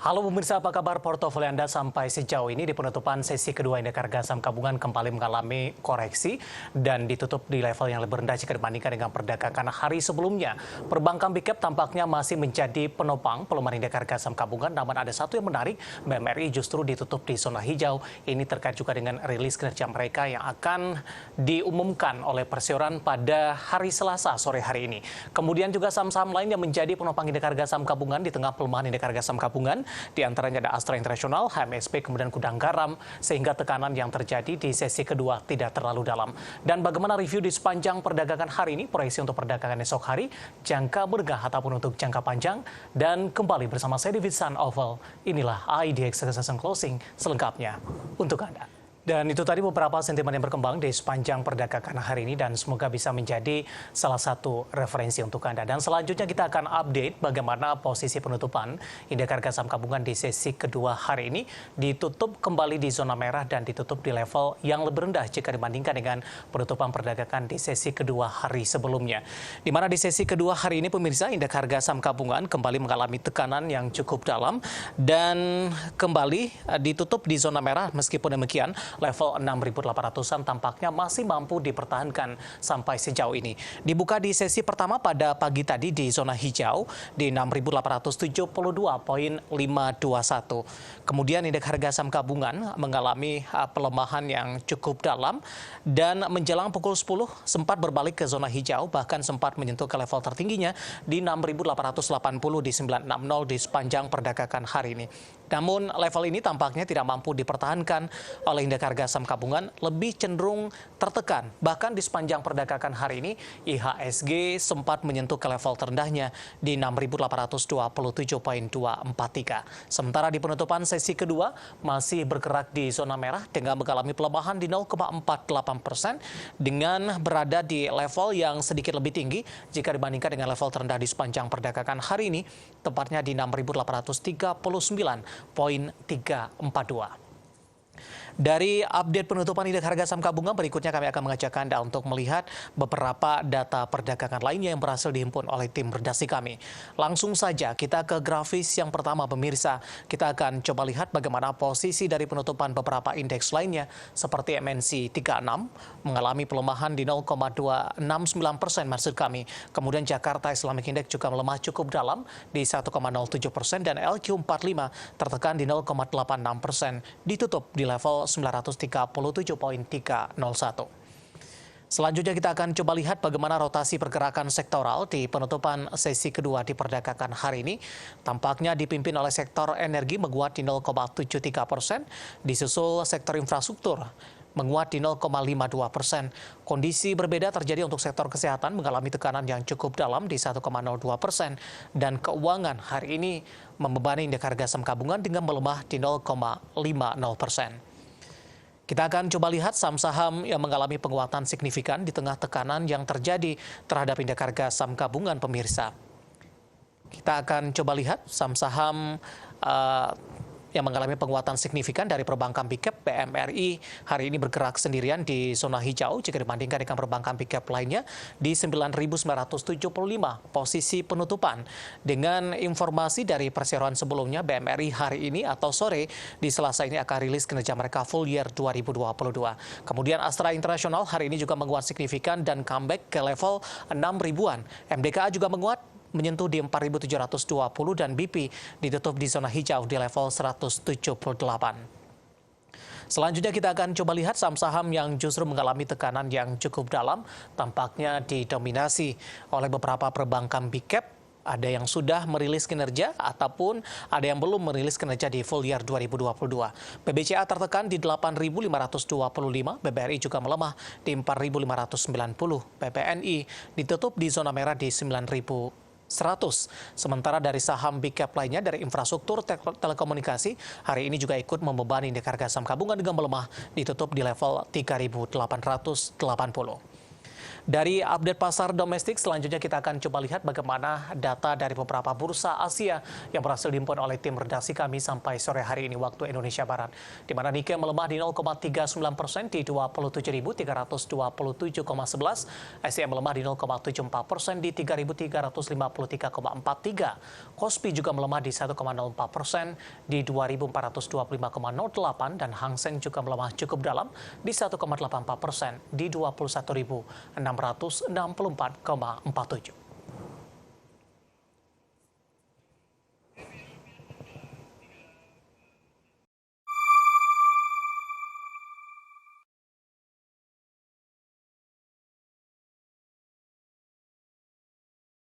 Halo pemirsa, apa kabar? Portofolio Anda sampai sejauh ini di penutupan sesi kedua indeks harga saham gabungan kembali mengalami koreksi dan ditutup di level yang lebih rendah jika dibandingkan dengan perdagangan hari sebelumnya. Perbankan Big Cap tampaknya masih menjadi penopang pelemahan indeks harga saham gabungan, namun ada satu yang menarik, BMRI justru ditutup di zona hijau. Ini terkait juga dengan rilis kinerja mereka yang akan diumumkan oleh perseroan pada hari Selasa sore hari ini. Kemudian juga saham-saham lain yang menjadi penopang indeks harga saham gabungan di tengah pelemahan indeks harga saham gabungan. Di antaranya ada Astra International, HMSP, kemudian Gudang Garam, sehingga tekanan yang terjadi di sesi kedua tidak terlalu dalam. Dan bagaimana review di sepanjang perdagangan hari ini, proyeksi untuk perdagangan esok hari, jangka menengah ataupun untuk jangka panjang, dan kembali bersama saya David Sun Oval. Inilah IDX Session Closing selengkapnya untuk Anda. Dan itu tadi beberapa sentimen yang berkembang di sepanjang perdagangan hari ini dan semoga bisa menjadi salah satu referensi untuk Anda. Dan selanjutnya kita akan update bagaimana posisi penutupan indeks harga saham gabungan di sesi kedua hari ini ditutup kembali di zona merah dan ditutup di level yang lebih rendah jika dibandingkan dengan penutupan perdagangan di sesi kedua hari sebelumnya. Di mana di sesi kedua hari ini pemirsa indeks harga saham gabungan kembali mengalami tekanan yang cukup dalam dan kembali ditutup di zona merah. Meskipun demikian level 6.800-an tampaknya masih mampu dipertahankan sampai sejauh ini. Dibuka di sesi pertama pada pagi tadi di zona hijau di 6.872.521. Kemudian indeks harga saham gabungan mengalami pelemahan yang cukup dalam dan menjelang pukul 10 sempat berbalik ke zona hijau, bahkan sempat menyentuh ke level tertingginya di 6.880 di 960 di sepanjang perdagangan hari ini. Namun level ini tampaknya tidak mampu dipertahankan oleh indeks harga saham gabungan, lebih cenderung tertekan. Bahkan di sepanjang perdagangan hari ini, IHSG sempat menyentuh ke level terendahnya di 6.827.243. Sementara di penutupan sesi kedua masih bergerak di zona merah dengan mengalami pelemahan di 0,48% dengan berada di level yang sedikit lebih tinggi jika dibandingkan dengan level terendah di sepanjang perdagangan hari ini, tepatnya di 6.839.342. Dari update penutupan indeks harga saham gabungan, berikutnya kami akan mengajak Anda untuk melihat beberapa data perdagangan lainnya yang berhasil dihimpun oleh tim redaksi kami. Langsung saja kita ke grafis yang pertama pemirsa. Kita akan coba lihat bagaimana posisi dari penutupan beberapa indeks lainnya seperti MNC 36 mengalami pelemahan di 0,269% maksud kami. Kemudian Jakarta Islamic Index juga melemah cukup dalam di 1,07% dan LQ45 tertekan di 0,86%, ditutup di level 937.301. Selanjutnya kita akan coba lihat bagaimana rotasi pergerakan sektoral di penutupan sesi kedua di perdagangan hari ini. Tampaknya dipimpin oleh sektor energi menguat di 0,73%, disusul sektor infrastruktur menguat di 0,52%. Kondisi berbeda terjadi untuk sektor kesehatan mengalami tekanan yang cukup dalam di 1,02% dan keuangan hari ini membebani indeks harga saham gabungan dengan melemah di 0,50%. Kita akan coba lihat saham-saham yang mengalami penguatan signifikan di tengah tekanan yang terjadi terhadap indeks harga saham gabungan pemirsa. Kita akan coba lihat saham-saham yang mengalami penguatan signifikan dari perbankan Big Cap. BMRI hari ini bergerak sendirian di zona hijau jika dibandingkan dengan perbankan Big Cap lainnya di 9.975 posisi penutupan. Dengan informasi dari perseroan sebelumnya, BMRI hari ini atau sore di Selasa ini akan rilis kinerja mereka full year 2022. Kemudian Astra International hari ini juga menguat signifikan dan comeback ke level 6.000-an. MDKA juga menguat menyentuh di 4.720 dan BP ditutup di zona hijau di level 178. Selanjutnya kita akan coba lihat saham-saham yang justru mengalami tekanan yang cukup dalam, tampaknya didominasi oleh beberapa perbankan Big Cap. Ada yang sudah merilis kinerja ataupun ada yang belum merilis kinerja di full year 2022. PBCA tertekan di 8.525, BBRI juga melemah di 4.590, PPNI ditutup di zona merah di 9.100. Sementara dari saham Big Cap lainnya dari infrastruktur telekomunikasi hari ini juga ikut membebani indeks harga saham gabungan dengan melemah ditutup di level 3.880. Dari update pasar domestik, selanjutnya kita akan coba lihat bagaimana data dari beberapa bursa Asia yang berhasil dihimpun oleh tim redaksi kami sampai sore hari ini waktu Indonesia Barat. Di mana Nikkei melemah di 0,39% di 27.327,11, SCM melemah di 0,74% di 3.353,43, Kospi juga melemah di 1,04% di 2.425,08 dan Hang Seng juga melemah cukup dalam di 1,84% di 21.664,47.